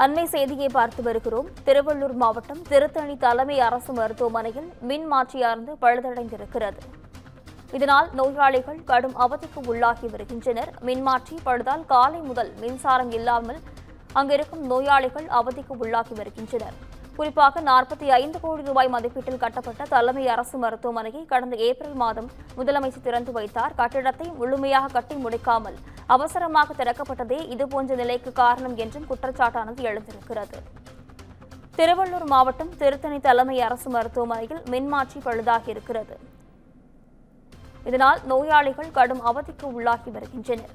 அண்மை செய்தியை பார்த்து வருகிறோம். திருவள்ளூர் மாவட்டம் திருத்தணி தலைமை அரசு மருத்துவமனையில் மின் மாற்றியானது பழுதடைந்திருக்கிறது. இதனால் நோயாளிகள் கடும் அவதிக்கு உள்ளாகி வருகின்றனர். மின்மாற்றி பழுதால் காலை முதல் மின்சாரம் இல்லாமல் அங்கிருக்கும் நோயாளிகள் அவதிக்கு உள்ளாகி வருகின்றனர். குறிப்பாக 45 கோடி ரூபாய் மதிப்பீட்டில் கட்டப்பட்ட தலைமை அரசு மருத்துவமனையை கடந்த ஏப்ரல் மாதம் முதலமைச்சர் திறந்து வைத்தார். கட்டிடத்தை முழுமையாக கட்டி முடிக்காமல் அவசரமாக திறக்கப்பட்டதே இதுபோன்ற நிலைக்கு காரணம் என்றும் குற்றச்சாட்டானது எழுந்திருக்கிறது. திருவள்ளூர் மாவட்டம் திருத்தணி தலைமை அரசு மருத்துவமனையில் மின்மாற்றி பழுதாகி இருக்கிறது. இதனால் நோயாளிகள் கடும் அவதிக்கு உள்ளாகி வருகின்றனர்.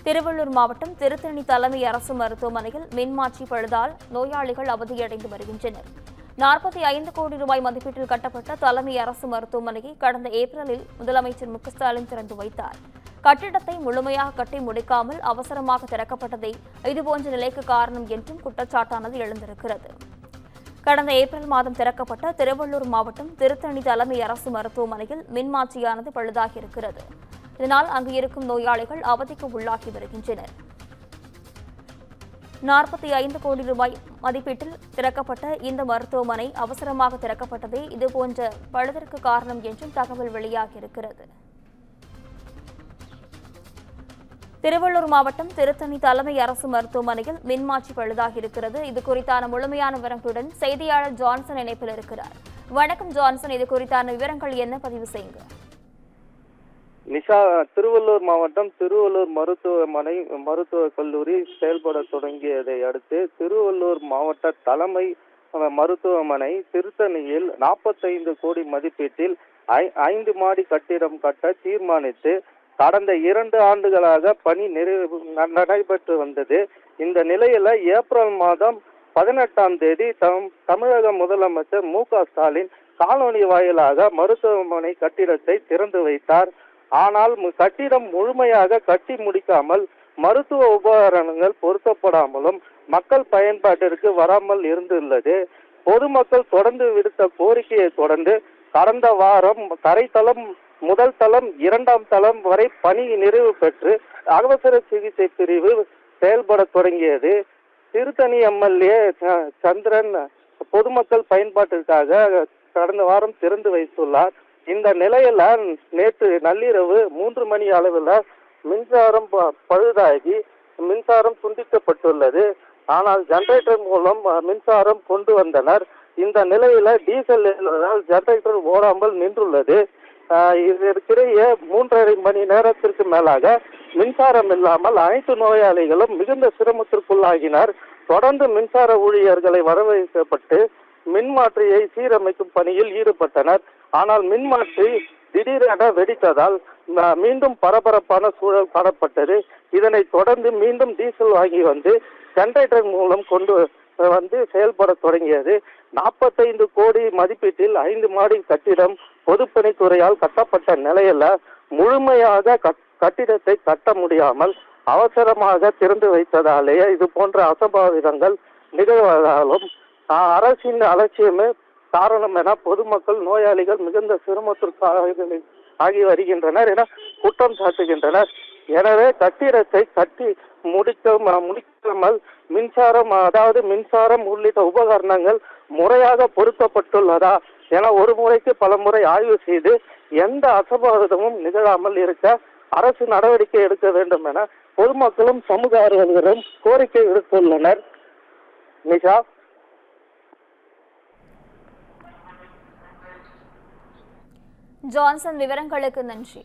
திருவள்ளூர் மாவட்டம் திருத்தணி தலைமை அரசு மருத்துவமனையில் மின்மாற்றி பழுதால் நோயாளிகள் அவதியடைந்து வருகின்றனர். 45 கோடி ரூபாய் மதிப்பீட்டில் கட்டப்பட்ட தலைமை அரசு மருத்துவமனையை கடந்த ஏப்ரலில் முதலமைச்சர் மு க ஸ்டாலின் திறந்து வைத்தார். கட்டிடத்தை முழுமையாக கட்டி முடிக்காமல் அவசரமாக திறக்கப்பட்டதே இதுபோன்ற நிலைக்கு காரணம் என்றும் குற்றச்சாட்டானது எழுந்திருக்கிறது. கடந்த ஏப்ரல் மாதம் திறக்கப்பட்ட திருவள்ளூர் மாவட்டம் திருத்தணி தலைமை அரசு மருத்துவமனையில் மின்மாற்றியானது பழுதாகியிருக்கிறது. இதனால் அங்கு இருக்கும் நோயாளிகள் அவதிக்கு உள்ளாகி வருகின்றனர். 45 கோடி ரூபாய் மதிப்பீட்டில் திறக்கப்பட்ட இந்த மருத்துவமனை அவசரமாக திறக்கப்பட்டதே இதுபோன்ற பழுதற்கு காரணம் என்றும் தகவல் வெளியாகியிருக்கிறது. திருவள்ளூர் மாவட்டம் திருத்தணி தலைமை அரசு மருத்துவமனையில் மின்மாற்றி பழுதாகியிருக்கிறது. இது குறித்தான முழுமையான விவரங்களுடன் செய்தியாளர் ஜான்சன் இணைப்பில் இருக்கிறார். வணக்கம் ஜான்சன், இது குறித்தான விவரங்கள் என்ன, பதிவு செய்யுங்க. நிஷா, திருவள்ளூர் மாவட்டம் திருவள்ளூர் மருத்துவக் கல்லூரி செயல்பட தொடங்கியதை அடுத்து திருவள்ளூர் மாவட்ட தலைமை மருத்துவமனை திருத்தணியில் 45 கோடி மதிப்பீட்டில் 5 மாடி கட்டிடம் கட்ட தீர்மானித்து கடந்த 2 ஆண்டுகளாக பணி நடைபெற்று வந்தது. இந்த நிலையில ஏப்ரல் மாதம் 18ஆம் தேதி தமிழக முதலமைச்சர் மு க ஸ்டாலின் காணொலி வாயிலாக மருத்துவமனை கட்டிடத்தை திறந்து வைத்தார். ஆனால் கட்டிடம் முழுமையாக கட்டி முடிக்காமல் மருத்துவ உபகரணங்கள் பொருத்தப்படாமலும் மக்கள் பயன்பாட்டிற்கு வராமல் இருந்துள்ளது. பொதுமக்கள் தொடர்ந்து விடுத்த கோரிக்கையை தொடர்ந்து கடந்த வாரம் தரைத்தளம், முதல் தளம், 2ஆம் தளம் வரை பணி நிறைவு பெற்று அவசர சிகிச்சை பிரிவு செயல்பட தொடங்கியது. திருத்தணி எம்எல்ஏ சந்திரன் பொதுமக்கள் பயன்பாட்டிற்காக கடந்த வாரம் திறந்து வைத்துள்ளார். இந்த நிலையில நேற்று நள்ளிரவு 3 மணி அளவில் மின்சாரம் பழுதாகி மின்சாரம் துண்டிக்கப்பட்டுள்ளது. ஆனால் ஜெனரேட்டர் மூலம் மின்சாரம் கொண்டு வந்தனர். இந்த நிலையில டீசல் ஜெனரேட்டர் ஓடாமல் நின்றுள்ளது. இதற்கிடையே 3.5 மணி நேரத்திற்கு மேலாக மின்சாரம் இல்லாமல் அனைத்து நோயாளிகளும் மிகுந்த சிரமத்திற்குள்ளாகினர். தொடர்ந்து மின்சார ஊழியர்களை வரவழைக்கப்பட்டு மின்மாற்றியை சீரமைக்கும் பணியில் ஈடுபட்டனர். ஆனால் மின்மாற்றி திடீரென வெடித்ததால் மீண்டும் பரபரப்பான சூழல் காணப்பட்டது. இதனை தொடர்ந்து மீண்டும் டீசல் வாங்கி வந்து ஜெனரேட்டர் மூலம் கொண்டு வந்து செயல்பட தொடங்கியது. 45 கோடி மதிப்பீட்டில் 5 மாடி கட்டிடம் பொதுப்பணித்துறையால் கட்டப்பட்ட நிலையில முழுமையாக கட்டிடத்தை கட்ட முடியாமல் அவசரமாக திறந்து வைத்ததாலேயே இது போன்ற அசம்பாவிதங்கள் நிகழ்வதாலும் அரசின் அலட்சியமே காரணம் என பொதுமக்கள், நோயாளிகள் மிகுந்த சிரமத்திற்கு ஆகி வருகின்றனர் என குற்றம் சாட்டுகின்றனர். எனவே கட்டிடத்தை கட்டி முடிக்காமல் மின்சாரம் உள்ளிட்ட உபகரணங்கள் முறையாக பொருத்தப்பட்டுள்ளதா என ஒரு முறைக்கு பல முறை ஆய்வு செய்து எந்த அசம்பாவிதமும் நிகழாமல் இருக்க அரசு நடவடிக்கை எடுக்க வேண்டும் என பொதுமக்களும் சமூக ஆர்வலர்களும் கோரிக்கை விடுத்துள்ளனர். நிஷா, ஜான்சன், விவரங்களுக்கு நன்றி.